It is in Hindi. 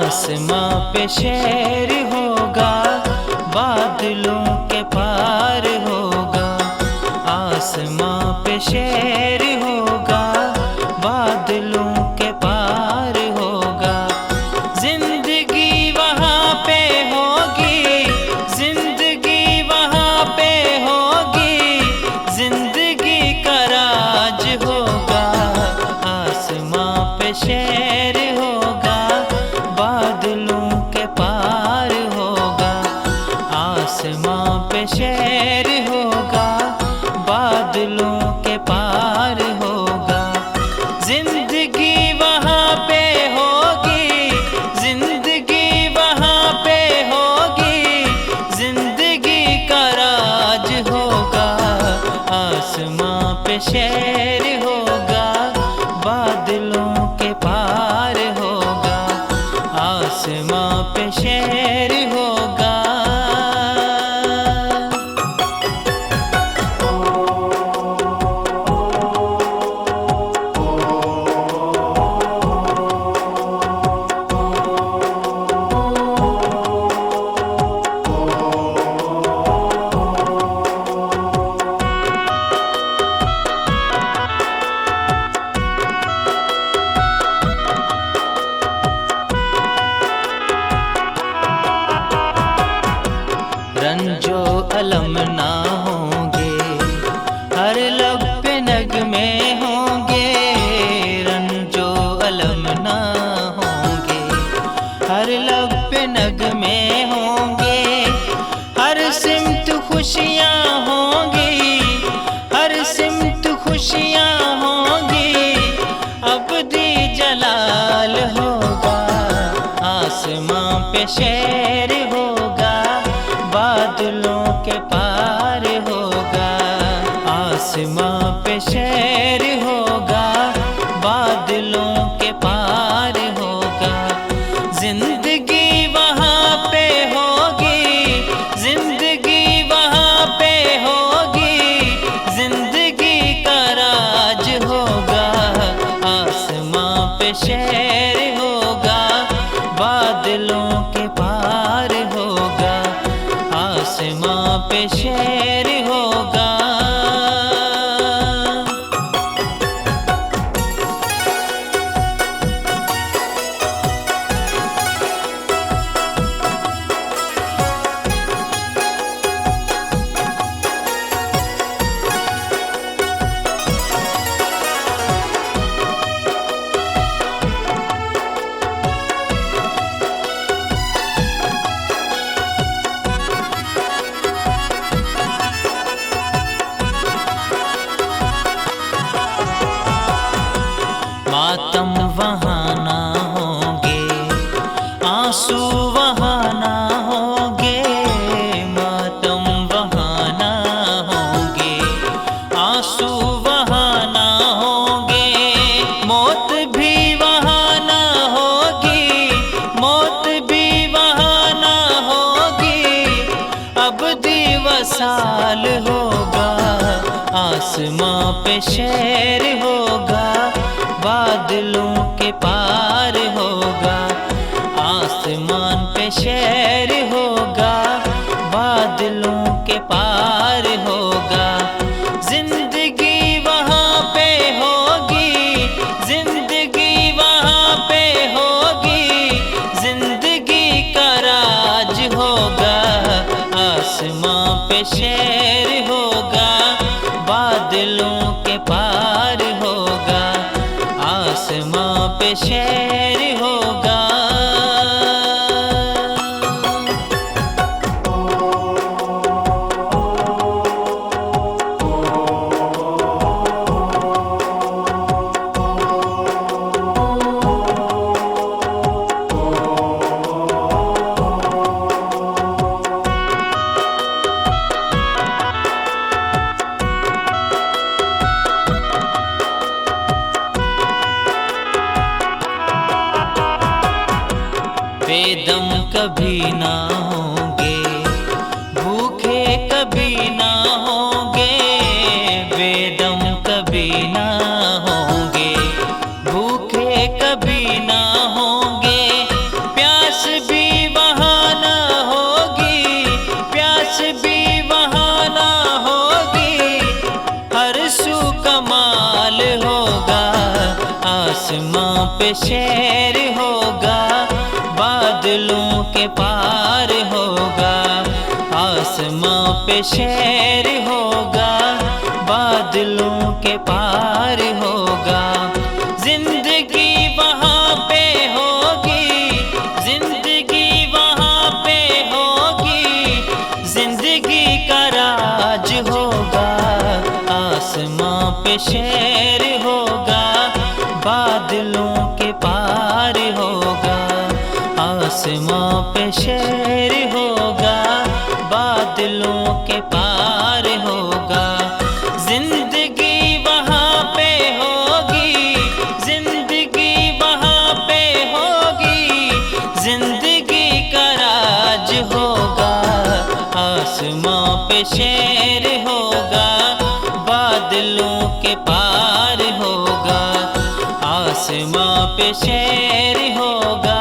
आसमां पे शेर होगा, बादलों के पार होगा। आसमां पे शेर होगा, बादलों के पार होगा। जिंदगी वहाँ पे होगी, जिंदगी वहाँ पे होगी, जिंदगी का राज होगा। आसमां पे शेर होगा, बादलों के पार होगा। आसमां पे शेर होगा, बादलों के पार होगा। जिंदगी वहाँ पे होगी, जिंदगी वहाँ पे होगी, जिंदगी का राज होगा। आसमां पे शेर होगा, बादलों के पार होगा। आसमां पे शेर होगा। रंजो अलम ना होंगे, हर लब पे नगमे होंगे। रंजो अलम ना होंगे, हर लब पे नगमे होंगे। हर सिमत खुशियाँ होंगी, हर सिमत खुशियाँ होंगी। अब्दी जलाल होगा, आसमां पे शेर होगा, बादलों के पार होगा। आसमां पे शेर होगा, बादलों के पार होगा। जिंदगी वहाँ पे होगी, जिंदगी वहाँ पे होगी, जिंदगी का राज होगा। आसमां पे शेर होगा, बादलों के पार होगा। आसमां पे शेर होगा। मातम वहाँ ना होंगे, आंसू वहाँ ना होंगे। मातम वहाँ ना होंगे, आंसू वहाँ ना होंगे। मौत भी वहाँ ना होगी, मौत भी वहाँ ना होगी। अब्दी वसाल होगा, आसमां पे शेर होगा, बादलों के पार होगा। आसमान पे शेर होगा, बादलों के पार होगा। जिंदगी वहाँ पे होगी, जिंदगी वहाँ पे होगी, जिंदगी का राज होगा। आसमां पे शेर होगा, बादलों के पार होगा। आसमां पे शेर होगा। बेदम कभी ना होंगे, भूखे कभी ना होंगे। बेदम कभी ना होंगे, भूखे कभी ना होंगे। प्यार पे शेर होगा, बादलों के पार होगा। आसमां पे शेर होगा, बादलों के पार होगा। जिंदगी वहाँ पे होगी, जिंदगी वहाँ पे होगी, जिंदगी का राज होगा। आसमां पे शेर होगा, बादलों के पार होगा। आसमां पे शेर होगा, बादलों के पार होगा। जिंदगी वहाँ पे होगी, जिंदगी वहाँ पे होगी, जिंदगी का राज होगा। आसमां पे शेर होगा, बादलों के पार होगा। आसमां पे शेर होगा,